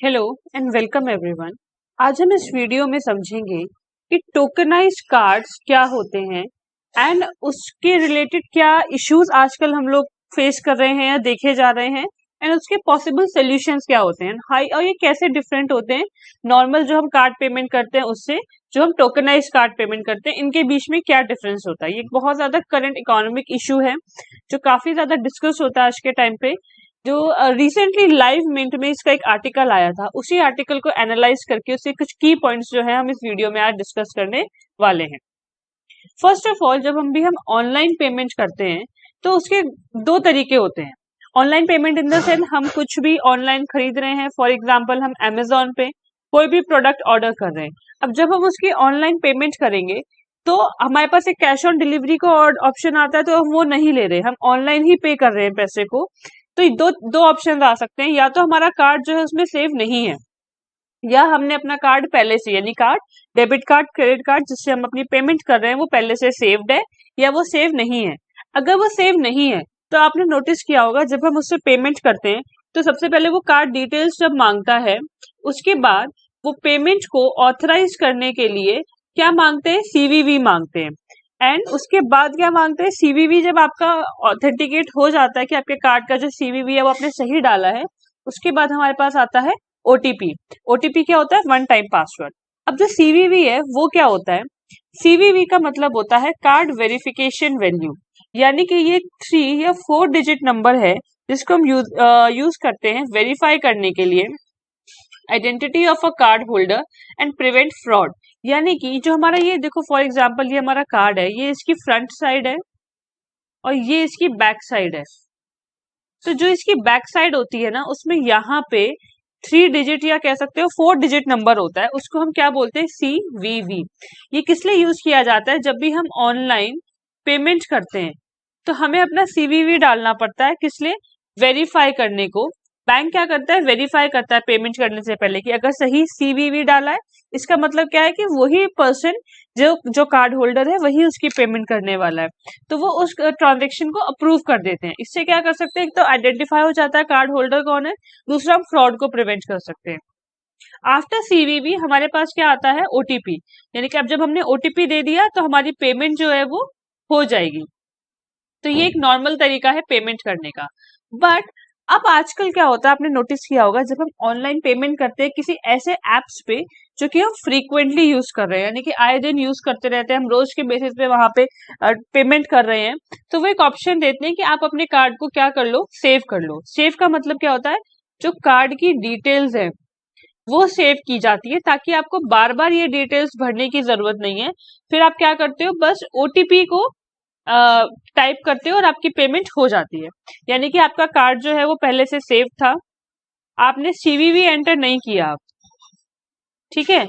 Hello and welcome everyone. आज हम इस वीडियो में समझेंगे कि टोकनाइज्ड कार्ड्स क्या होते हैं एंड उसके रिलेटेड क्या इश्यूज आजकल हम लोग फेस कर रहे हैं या देखे जा रहे हैं एंड उसके पॉसिबल सॉल्यूशंस क्या होते हैं हाई और ये कैसे डिफरेंट होते हैं नॉर्मल जो हम कार्ड पेमेंट करते हैं उससे जो हम टोकनाइज्ड कार्ड पेमेंट करते हैं इनके बीच में क्या डिफरेंस होता है। ये एक बहुत ज्यादा करंट इकोनॉमिक इशू है जो काफी ज्यादा डिस्कस होता है आज के टाइम पे। जो रिसेंटली लाइव मिंट में इसका एक आर्टिकल आया था, उसी आर्टिकल को एनालाइज करके उससे कुछ की पॉइंट्स जो है हम इस वीडियो में आज डिस्कस करने वाले हैं। फर्स्ट ऑफ ऑल, जब हम ऑनलाइन पेमेंट करते हैं तो उसके दो तरीके होते हैं। Online payment in the sense हम कुछ भी ऑनलाइन खरीद रहे हैं, फॉर एग्जाम्पल हम अमेजोन पे कोई भी प्रोडक्ट ऑर्डर कर रहे हैं। अब जब हम उसकी ऑनलाइन पेमेंट करेंगे तो हमारे पास एक कैश ऑन डिलीवरी का ऑप्शन आता है, तो हम वो नहीं ले रहे, हम ऑनलाइन ही पे कर रहे हैं पैसे को। तो ये दो दो ऑप्शन आ सकते हैं, या तो हमारा कार्ड जो है उसमें सेव नहीं है, या हमने अपना कार्ड पहले से यानी card debit card credit card जिससे हम अपनी पेमेंट कर रहे हैं वो पहले से सेव्ड है या वो सेव नहीं है। अगर वो सेव नहीं है तो आपने नोटिस किया होगा जब हम उससे पेमेंट करते हैं तो सबसे पहले वो कार्ड डिटेल्स जब मांगता है, उसके बाद वो पेमेंट को ऑथराइज करने के लिए क्या मांगते हैं, सीवीवी मांगते हैं। एंड उसके बाद क्या मांगते हैं, सीवीवी जब आपका ऑथेंटिकेट हो जाता है कि आपके कार्ड का जो सीवीवी है वो आपने सही डाला है, उसके बाद हमारे पास आता है ओटीपी। ओटीपी क्या होता है, वन टाइम पासवर्ड। अब जो सीवीवी है वो क्या होता है, सीवीवी का मतलब होता है कार्ड वेरिफिकेशन वैल्यू, यानी कि ये 3 या 4 डिजिट नंबर है जिसको हम यूज करते हैं वेरीफाई करने के लिए identity of a card holder and prevent fraud. यानी कि जो हमारा ये देखो, फॉर एग्जांपल ये हमारा कार्ड है, ये इसकी फ्रंट साइड है और ये इसकी बैक साइड है। तो जो इसकी बैक साइड होती है ना, उसमें यहाँ पे 3 डिजिट या कह सकते हो 4 डिजिट नंबर होता है, उसको हम क्या बोलते हैं, सीवीवी। ये किस लिए यूज किया जाता है, जब भी हम ऑनलाइन पेमेंट करते हैं तो हमें अपना सीवीवी डालना पड़ता है, किस लिए, वेरीफाई करने को। बैंक क्या करता है, वेरीफाई करता है पेमेंट करने से पहले कि अगर सही सीवीवी डाला है, इसका मतलब क्या है कि वही पर्सन जो जो कार्ड होल्डर है वही उसकी पेमेंट करने वाला है, तो वो उस ट्रांजेक्शन को अप्रूव कर देते हैं। इससे क्या कर सकते हैं, एक तो आइडेंटिफाई हो जाता है कार्ड होल्डर कौन है, दूसरा हम फ्रॉड को प्रिवेंट कर सकते हैं। आफ्टर सीवीवी हमारे पास क्या आता है, ओटीपी। यानी कि अब जब हमने ओटीपी दे दिया तो हमारी पेमेंट जो है वो हो जाएगी। तो ये एक नॉर्मल तरीका है पेमेंट करने का। बट अब आजकल क्या होता है, आपने नोटिस किया होगा, जब हम ऑनलाइन पेमेंट करते हैं किसी ऐसे एप्स पे जो कि हम फ्रीक्वेंटली यूज कर रहे हैं, यानी कि आए दिन यूज करते रहते हैं, हम रोज के बेसिस पे वहां पे पेमेंट कर रहे हैं, तो वो एक ऑप्शन देते हैं कि आप अपने कार्ड को क्या कर लो, सेव कर लो। सेव का मतलब क्या होता है, जो कार्ड की डिटेल्स है वो सेव की जाती है, ताकि आपको बार बार ये डिटेल्स भरने की जरूरत नहीं है। फिर आप क्या करते हो, बस ओटीपी को टाइप करते हो और आपकी पेमेंट हो जाती है। यानी कि आपका कार्ड जो है वो पहले से सेव था, आपने सीवीवी एंटर नहीं किया आप, ठीक है।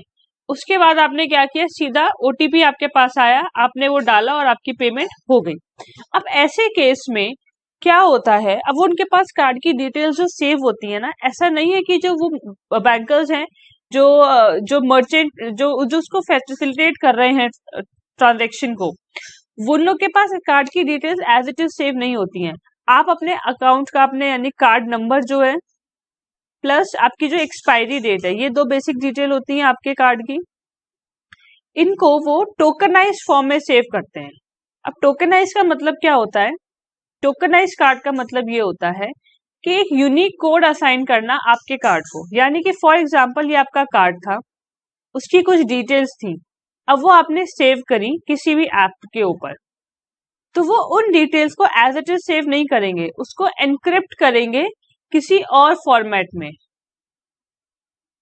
उसके बाद आपने क्या किया, सीधा ओटीपी आपके पास आया, आपने वो डाला और आपकी पेमेंट हो गई। अब ऐसे केस में क्या होता है, अब वो उनके पास कार्ड की डिटेल्स जो सेव होती है ना, ऐसा नहीं है कि जो वो बैंकर्स हैं, जो मर्चेंट जो उसको फैसिलिटेट कर रहे हैं ट्रांजेक्शन को, वो उन लोग के पास कार्ड की details as it is save नहीं होती हैं। आप अपने अकाउंट का, अपने यानी कार्ड नंबर जो है प्लस आपकी जो एक्सपायरी डेट है, ये 2 बेसिक डिटेल होती हैं आपके कार्ड की, इनको वो टोकनाइज फॉर्म में सेव करते हैं। अब टोकनाइज का मतलब क्या होता है, टोकनाइज कार्ड का मतलब ये होता है कि एक यूनिक कोड असाइन करना आपके कार्ड को। यानी कि फॉर एग्जांपल ये आपका कार्ड था, उसकी कुछ डिटेल्स थी, अब वो आपने सेव करी किसी भी ऐप के ऊपर, तो वो उन डिटेल्स को एज इट इज सेव नहीं करेंगे, उसको एनक्रिप्ट करेंगे किसी और फॉर्मेट में।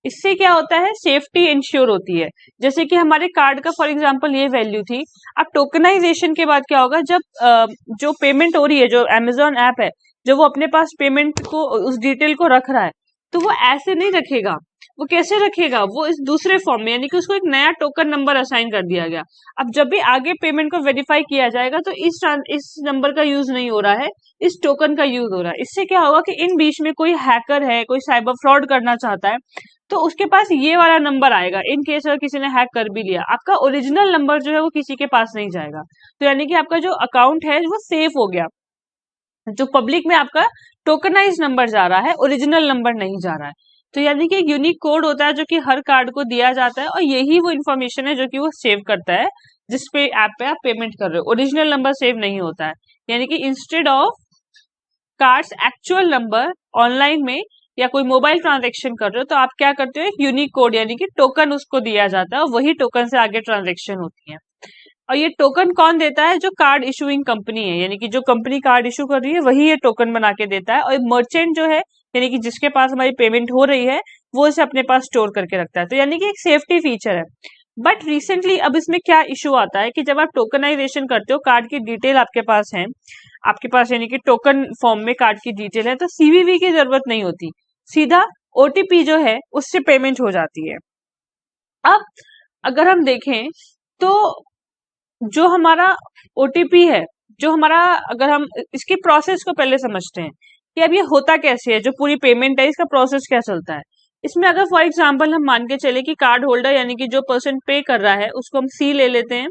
इससे क्या होता है, सेफ्टी इंश्योर होती है। जैसे कि हमारे कार्ड का फॉर एग्जांपल ये वैल्यू थी, अब टोकनाइजेशन के बाद क्या होगा, जब जो पेमेंट हो रही है, जो अमेजोन ऐप है, जो वो अपने पास पेमेंट को उस डिटेल को रख रहा है, तो वो ऐसे नहीं रखेगा। वो कैसे रखेगा, वो इस दूसरे फॉर्म में, यानी कि उसको एक नया टोकन नंबर असाइन कर दिया गया। अब जब भी आगे पेमेंट को वेरीफाई किया जाएगा तो इस नंबर का यूज नहीं हो रहा है, इस टोकन का यूज हो रहा है। इससे क्या होगा कि इन बीच में कोई हैकर है, कोई साइबर फ्रॉड करना चाहता है, तो उसके पास ये वाला नंबर आएगा। इन केस अगर किसी ने हैक कर भी लिया, आपका ओरिजिनल नंबर जो है वो किसी के पास नहीं जाएगा। तो यानी कि आपका जो अकाउंट है वो सेफ हो गया। जो पब्लिक में आपका टोकनाइज नंबर जा रहा है, ओरिजिनल नंबर नहीं जा रहा है। तो यानी कि एक यूनिक कोड होता है जो कि हर कार्ड को दिया जाता है, और यही वो इन्फॉर्मेशन है जो कि वो सेव करता है जिस पे ऐप पे आप पेमेंट कर रहे हो। ओरिजिनल नंबर सेव नहीं होता है, यानी कि instead of cards actual number online में या कोई मोबाइल ट्रांजेक्शन कर रहे हो तो आप क्या करते हो, एक यूनिक कोड यानी कि टोकन उसको दिया जाता है, और वही टोकन से आगे ट्रांजेक्शन होती है। और ये टोकन कौन देता है, जो कार्ड इशूइंग कंपनी है, यानी कि जो कंपनी कार्ड इशू कर रही है वही ये टोकन बना के देता है। और मर्चेंट जो है, यानी कि जिसके पास हमारी पेमेंट हो रही है, वो इसे अपने पास स्टोर करके रखता है। तो यानी कि एक सेफ्टी फीचर है। बट रिसेंटली अब इसमें क्या इशू आता है कि जब आप टोकनाइजेशन करते हो, कार्ड की डिटेल आपके पास है, आपके पास यानी कि टोकन फॉर्म में कार्ड की डिटेल है, तो सीवीवी की जरूरत नहीं होती, सीधा ओटीपी जो है उससे पेमेंट हो जाती है। अब अगर हम देखें तो जो हमारा ओटीपी है, जो हमारा, अगर हम इसकी प्रोसेस को पहले समझते हैं कि अब ये होता कैसे है, जो पूरी पेमेंट है इसका प्रोसेस क्या चलता है। इसमें अगर फॉर एग्जांपल हम मान के चले कि कार्ड होल्डर यानी कि जो पर्सन पे कर रहा है उसको हम सी ले लेते हैं,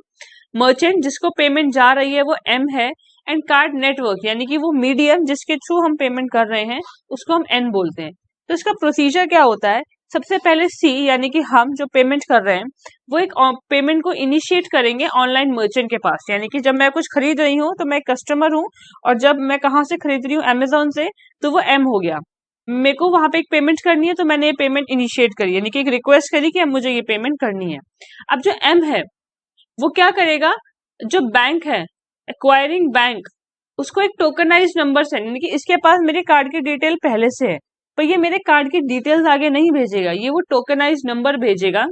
मर्चेंट जिसको पेमेंट जा रही है वो एम है, एंड कार्ड नेटवर्क यानी कि वो मीडियम जिसके थ्रू हम पेमेंट कर रहे हैं उसको हम एन बोलते हैं। तो इसका प्रोसीजर क्या होता है, सबसे पहले सी यानी कि हम जो पेमेंट कर रहे हैं वो एक पेमेंट को इनिशिएट करेंगे ऑनलाइन मर्चेंट के पास, यानी कि जब मैं कुछ खरीद रही हूँ तो मैं कस्टमर हूँ, और जब मैं कहाँ से खरीद रही हूँ, अमेजोन से, तो वो एम हो गया। मेरे को वहां पे एक पेमेंट करनी है तो मैंने ये पेमेंट इनिशिएट करी, यानी कि एक रिक्वेस्ट करी कि अब मुझे ये पेमेंट करनी है। अब जो एम है वो क्या करेगा, जो बैंक है, एक्वायरिंग बैंक, उसको एक टोकनाइज नंबर से, यानी कि इसके पास मेरे कार्ड की डिटेल पहले से है, पर ये मेरे कार्ड की डिटेल्स आगे नहीं भेजेगा, ये वो टोकनाइज नंबर भेजेगा,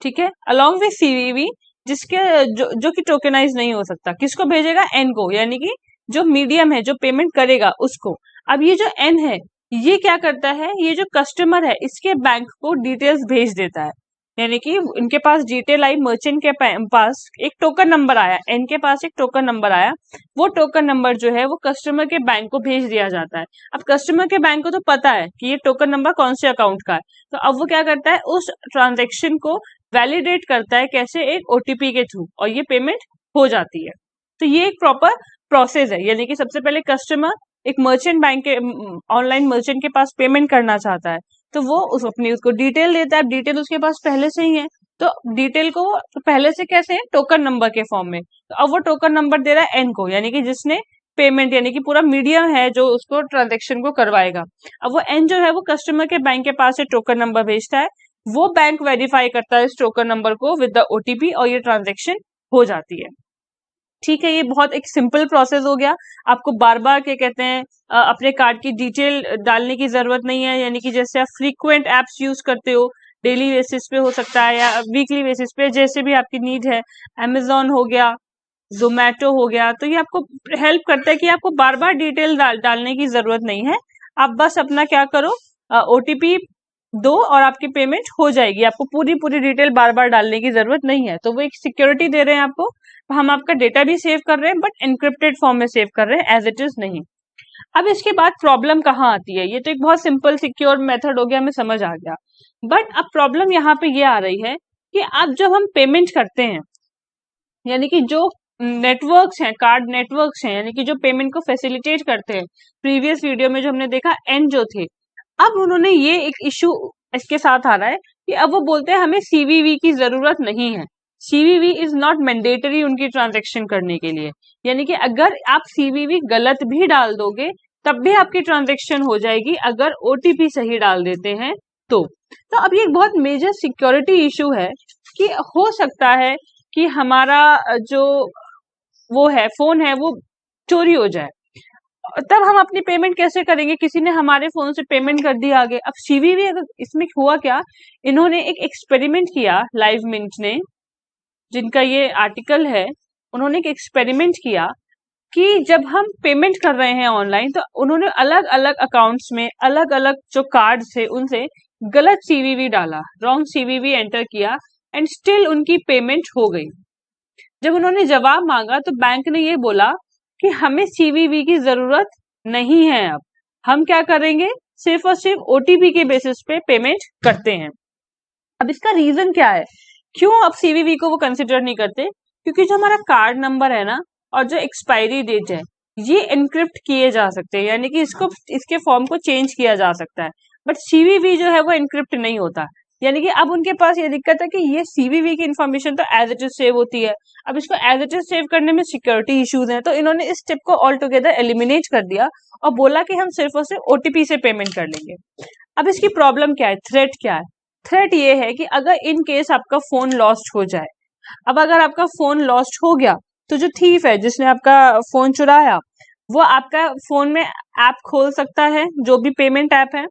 ठीक है, अलॉन्ग विथ सीवीवी, जिसके जो कि टोकनाइज नहीं हो सकता। किसको भेजेगा, एन को, यानी कि जो मीडियम है जो पेमेंट करेगा उसको। अब ये जो एन है ये क्या करता है, ये जो कस्टमर है इसके बैंक को डिटेल्स भेज देता है, यानी कि उनके पास डिटेल आई, मर्चेंट के पास एक टोकन नंबर आया, एन के पास एक टोकन नंबर आया, वो टोकन नंबर जो है वो कस्टमर के बैंक को भेज दिया जाता है। अब कस्टमर के बैंक को तो पता है कि ये टोकन नंबर कौन से अकाउंट का है, तो अब वो क्या करता है, उस ट्रांजेक्शन को वैलिडेट करता है, कैसे, एक ओटीपी के थ्रू, और ये पेमेंट हो जाती है। तो ये एक प्रॉपर प्रोसेस है, यानी कि सबसे पहले कस्टमर एक मर्चेंट बैंक के, ऑनलाइन मर्चेंट के पास पेमेंट करना चाहता है, तो वो अपनी उसको डिटेल देता है, डिटेल उसके पास पहले से ही है, तो डिटेल को पहले से कैसे है, टोकन नंबर के फॉर्म में, तो अब वो टोकन नंबर दे रहा है एन को, यानी कि जिसने पेमेंट, यानी कि पूरा मीडियम है जो उसको ट्रांजेक्शन को करवाएगा। अब वो एन जो है वो कस्टमर के बैंक के पास से टोकन नंबर भेजता है, वो बैंक वेरीफाई करता है इस टोकन नंबर को विद द ओटीपी, और ये ट्रांजेक्शन हो जाती है। ठीक है, ये बहुत एक सिंपल प्रोसेस हो गया, आपको बार बार क्या कहते हैं, अपने कार्ड की डिटेल डालने की जरूरत नहीं है, यानी कि जैसे आप फ्रीक्वेंट एप्स यूज करते हो, डेली बेसिस पे हो सकता है या वीकली बेसिस पे, जैसे भी आपकी नीड है, अमेजोन हो गया, जोमेटो हो गया, तो ये आपको हेल्प करता है कि आपको बार बार डिटेल डालने की जरूरत नहीं है, आप बस अपना क्या करो, ओटीपी दो और आपकी पेमेंट हो जाएगी, आपको पूरी पूरी डिटेल बार बार डालने की जरूरत नहीं है। तो वो एक सिक्योरिटी दे रहे हैं आपको, हम आपका डेटा भी सेव कर रहे हैं बट एनक्रिप्टेड फॉर्म में सेव कर रहे हैं, एज इट इज नहीं। अब इसके बाद प्रॉब्लम कहाँ आती है, ये तो एक बहुत सिंपल सिक्योर मेथड हो गया, हमें समझ आ गया, बट अब प्रॉब्लम यहाँ पे ये आ रही है कि अब जब हम पेमेंट करते हैं, यानी कि जो नेटवर्क्स हैं, कार्ड नेटवर्क्स हैं, यानी कि जो पेमेंट को फैसिलिटेट करते हैं, प्रीवियस वीडियो में जो हमने देखा एन जो थे, अब उन्होंने ये एक इशू इसके साथ आ रहा है कि अब वो बोलते हैं हमें सीवीवी की जरूरत नहीं है, सीवीवी इज नॉट मैंडेटरी उनकी ट्रांजेक्शन करने के लिए, यानी कि अगर आप सीवीवी गलत भी डाल दोगे तब भी आपकी ट्रांजेक्शन हो जाएगी अगर ओटीपी सही डाल देते हैं तो अब ये एक बहुत मेजर सिक्योरिटी इशू है कि हो सकता है कि हमारा जो वो है फोन है वो चोरी हो जाए, तब हम अपनी पेमेंट कैसे करेंगे, किसी ने हमारे फोन से पेमेंट कर दी आगे। अब सीवीवी, अगर इसमें हुआ क्या, इन्होंने एक एक्सपेरिमेंट किया, लाइव मिंट ने, जिनका ये आर्टिकल है, उन्होंने एक एक्सपेरिमेंट किया कि जब हम पेमेंट कर रहे हैं ऑनलाइन तो उन्होंने अलग अलग अकाउंट्स में अलग अलग जो कार्ड थे उनसे गलत सीवीवी डाला, रॉन्ग सीवीवी एंटर किया, एंड स्टिल उनकी पेमेंट हो गई। जब उन्होंने जवाब मांगा तो बैंक ने ये बोला कि हमें सीवीवी की जरूरत नहीं है, अब हम क्या करेंगे, सिर्फ और सिर्फ ओटीपी के बेसिस पे पेमेंट करते हैं। अब इसका रीजन क्या है, क्यों अब सीवीवी को वो कंसिडर नहीं करते, क्योंकि जो हमारा कार्ड नंबर है ना और जो एक्सपायरी डेट है ये एनक्रिप्ट किए जा सकते हैं, यानी कि इसको, इसके फॉर्म को चेंज किया जा सकता है। बट सीवीवी जो है वो इनक्रिप्ट नहीं होता। यानी कि अब उनके पास ये दिक्कत है कि ये सीवीवी की इन्फॉर्मेशन तो एज इट इज सेव होती है, अब इसको एज इट इज सेव करने में सिक्योरिटी इश्यूज हैं, तो इन्होंने इस स्टेप को ऑल टुगेदर एलिमिनेट कर दिया और बोला कि हम सिर्फ और सिर्फ ओटीपी से पेमेंट कर लेंगे। अब इसकी प्रॉब्लम क्या है, थ्रेट क्या है? थ्रेट ये है कि अगर इन केस आपका फोन लॉस्ट हो जाए, अब अगर आपका फोन लॉस्ट हो गया तो जो थीफ है जिसने आपका फोन चुराया वो आपका फोन में ऐप खोल सकता है, जो भी पेमेंट ऐप है,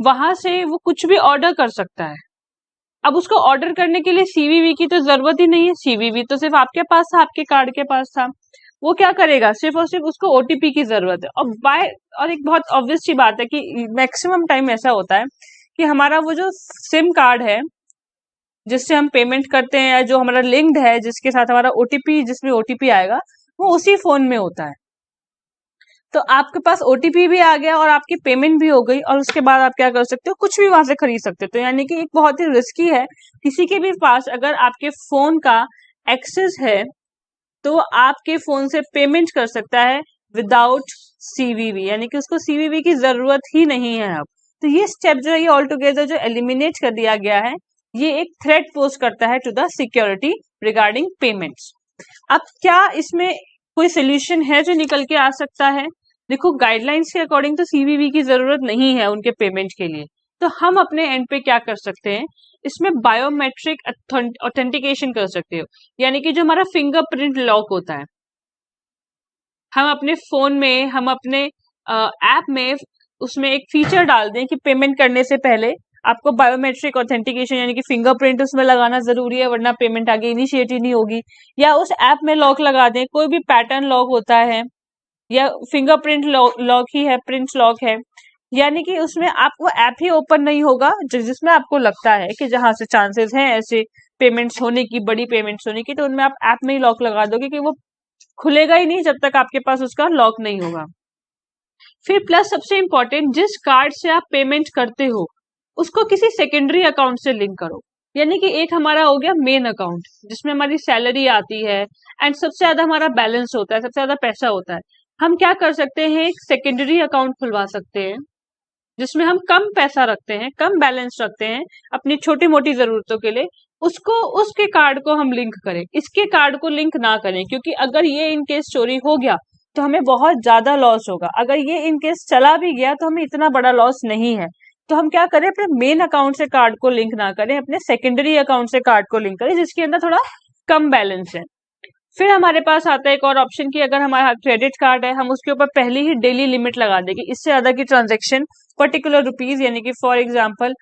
वहां से वो कुछ भी ऑर्डर कर सकता है। अब उसको ऑर्डर करने के लिए सीवीवी की तो जरूरत ही नहीं है, सीवीवी तो सिर्फ आपके पास था, आपके कार्ड के पास था। वो क्या करेगा, सिर्फ और सिर्फ उसको ओटीपी की जरूरत है। और एक बहुत ऑब्वियस सी बात है कि मैक्सिमम टाइम ऐसा होता है कि हमारा वो जो सिम कार्ड है जिससे हम पेमेंट करते हैं या जो हमारा लिंक्ड है जिसके साथ हमारा ओटीपी, जिसमें ओटीपी आएगा वो उसी फोन में होता है। तो आपके पास ओटीपी भी आ गया और आपकी पेमेंट भी हो गई, और उसके बाद आप क्या कर सकते हो, कुछ भी वहां से खरीद सकते हो। तो यानी कि एक बहुत ही रिस्की है, किसी के भी पास अगर आपके फोन का एक्सेस है तो आपके फोन से पेमेंट कर सकता है विदाउट सीवीवी, यानी कि उसको सीवीवी की जरूरत ही नहीं है अब। तो ये स्टेप जो है ये ऑल टुगेदर जो एलिमिनेट कर दिया गया है, ये एक थ्रेट पोज करता है to the security regarding payments. अब क्या इसमें कोई सोल्यूशन है जो निकल के आ सकता है? देखो, गाइडलाइंस के अकॉर्डिंग तो सीवीवी की जरूरत नहीं है उनके पेमेंट के लिए, तो हम अपने एंड पे क्या कर सकते हैं, इसमें बायोमेट्रिक ऑथेंटिकेशन कर सकते हो। यानी कि जो हमारा फिंगरप्रिंट लॉक होता है, हम अपने फोन में, हम अपने ऐप में उसमें एक फीचर डाल दें कि पेमेंट करने से पहले आपको बायोमेट्रिक ऑथेंटिकेशन यानी कि फिंगरप्रिंट उसमें लगाना जरूरी है, वरना पेमेंट आगे इनिशिएट ही नहीं होगी। या उस ऐप में लॉक लगा दें, कोई भी पैटर्न लॉक होता है या फिंगरप्रिंट लॉक ही है, प्रिंट लॉक है, यानी कि उसमें आपको ऐप ही ओपन नहीं होगा जिसमें आपको लगता है कि जहां से चांसेस हैं ऐसे पेमेंट्स होने की, बड़ी पेमेंट्स होने की, तो उनमें आप ऐप में ही लॉक लगा दोगे कि वो खुलेगा ही नहीं जब तक आपके पास उसका लॉक नहीं होगा। फिर प्लस सबसे इंपॉर्टेंट, जिस कार्ड से आप पेमेंट करते हो उसको किसी सेकेंडरी अकाउंट से लिंक करो। यानी कि एक हमारा हो गया मेन अकाउंट जिसमें हमारी सैलरी आती है एंड सबसे ज्यादा हमारा बैलेंस होता है, सबसे ज्यादा पैसा होता है। हम क्या कर सकते हैं, एक सेकेंडरी अकाउंट खुलवा सकते हैं जिसमें हम कम पैसा रखते हैं, कम बैलेंस रखते हैं अपनी छोटी मोटी जरूरतों के लिए, उसको, उसके कार्ड को हम लिंक करें, इसके कार्ड को लिंक ना करें, क्योंकि अगर ये इनकेस चोरी हो गया तो हमें बहुत ज्यादा लॉस होगा। अगर ये इनकेस चला भी गया तो हमें इतना बड़ा लॉस नहीं है। तो हम क्या करें, अपने मेन अकाउंट से कार्ड को लिंक ना करें, अपने सेकेंडरी अकाउंट से कार्ड को लिंक करें जिसके अंदर थोड़ा कम बैलेंस है। फिर हमारे पास आता है एक और ऑप्शन कि अगर हमारा क्रेडिट कार्ड है, हम उसके ऊपर पहले ही डेली लिमिट लगा देंगे, इससे ज्यादा की ट्रांजेक्शन पर्टिकुलर रुपीज, यानी कि फॉर एग्जाम्पल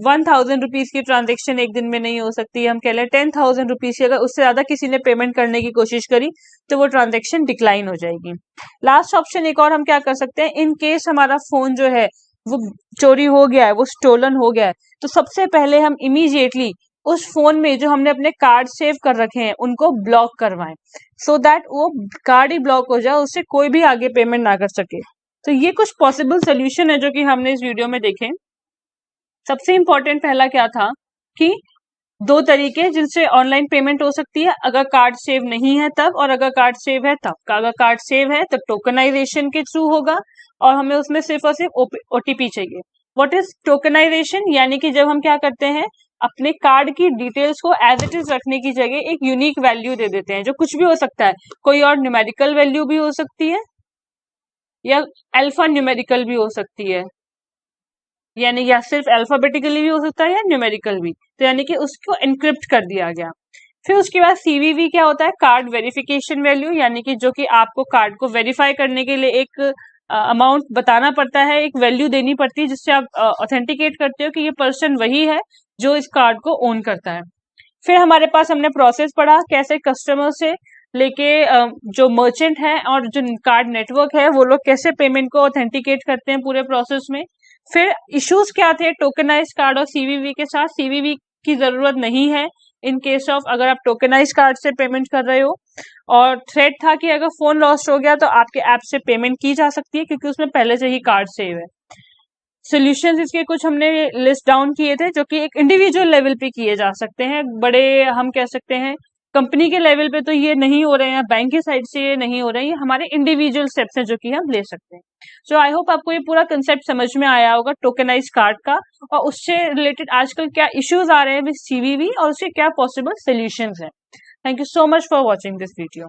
1000 रुपीज की ट्रांजेक्शन एक दिन में नहीं हो सकती, हम कह लें 10,000 रुपीज की, अगर उससे ज्यादा किसी ने पेमेंट करने की कोशिश करी तो वो ट्रांजेक्शन डिक्लाइन हो जाएगी। लास्ट ऑप्शन एक और हम क्या कर सकते हैं, इन केस हमारा फोन जो है वो चोरी हो गया है, वो स्टोलन हो गया है, तो सबसे पहले हम इमीडिएटली उस फोन में जो हमने अपने कार्ड सेव कर रखे हैं उनको ब्लॉक करवाएं, सो दैट वो कार्ड ही ब्लॉक हो जाए, उससे कोई भी आगे पेमेंट ना कर सके। तो ये कुछ पॉसिबल सोल्यूशन है जो कि हमने इस वीडियो में देखे। सबसे इंपॉर्टेंट पहला क्या था कि दो तरीके जिनसे ऑनलाइन पेमेंट हो सकती है, अगर कार्ड सेव नहीं है तब, और अगर कार्ड सेव है तब। अगर कार्ड सेव है तो टोकनाइजेशन के थ्रू होगा और हमें उसमें सिर्फ और सिर्फ ओटीपी चाहिए। व्हाट इज टोकनाइजेशन, यानी कि जब हम क्या करते हैं, अपने कार्ड की डिटेल्स को एज इट इज रखने की जगह एक यूनिक वैल्यू दे देते हैं, जो कुछ भी हो सकता है, कोई और न्यूमेरिकल वैल्यू भी हो सकती है या अल्फा न्यूमेरिकल भी हो सकती है, यानी या सिर्फ अल्फाबेटिकली भी हो सकता है या न्यूमेरिकल भी, तो यानी कि उसको एनक्रिप्ट कर दिया गया। फिर उसके बाद सीवीवी क्या होता है, कार्ड वेरिफिकेशन वैल्यू, यानी कि जो कि आपको कार्ड को वेरीफाई करने के लिए एक अमाउंट बताना पड़ता है, एक वैल्यू देनी पड़ती है जिससे आप ऑथेंटिकेट करते हो कि ये पर्सन वही है जो इस कार्ड को ओन करता है। फिर हमारे पास हमने प्रोसेस पढ़ा, कैसे कस्टमर से लेके जो मर्चेंट है और जो कार्ड नेटवर्क है वो लोग कैसे पेमेंट को ऑथेंटिकेट करते हैं पूरे प्रोसेस में। फिर इश्यूज क्या थे टोकनाइज कार्ड और सीवीवी के साथ, सीवीवी की जरूरत नहीं है इन केस ऑफ अगर आप टोकनाइज कार्ड से पेमेंट कर रहे हो। और थ्रेट था कि अगर फोन लॉस्ट हो गया तो आपके ऐप से पेमेंट की जा सकती है क्योंकि उसमें पहले से ही कार्ड सेव है। सोल्यूशंस इसके कुछ हमने लिस्ट डाउन किए थे जो कि एक इंडिविजुअल लेवल पे किए जा सकते हैं, बड़े हम कह सकते हैं कंपनी के लेवल पे तो ये नहीं हो रहे हैं, बैंक की साइड से ये नहीं हो रहे हैं, ये हमारे इंडिविजुअल स्टेप्स हैं जो कि हम ले सकते हैं। सो आई होप आपको ये पूरा कंसेप्ट समझ में आया होगा टोकेनाइज कार्ड का, और उससे रिलेटेड आजकल क्या इश्यूज आ रहे हैं विद सीवीवी और उसके क्या पॉसिबल सोल्यूशंस हैं। Thank you so much for watching this video.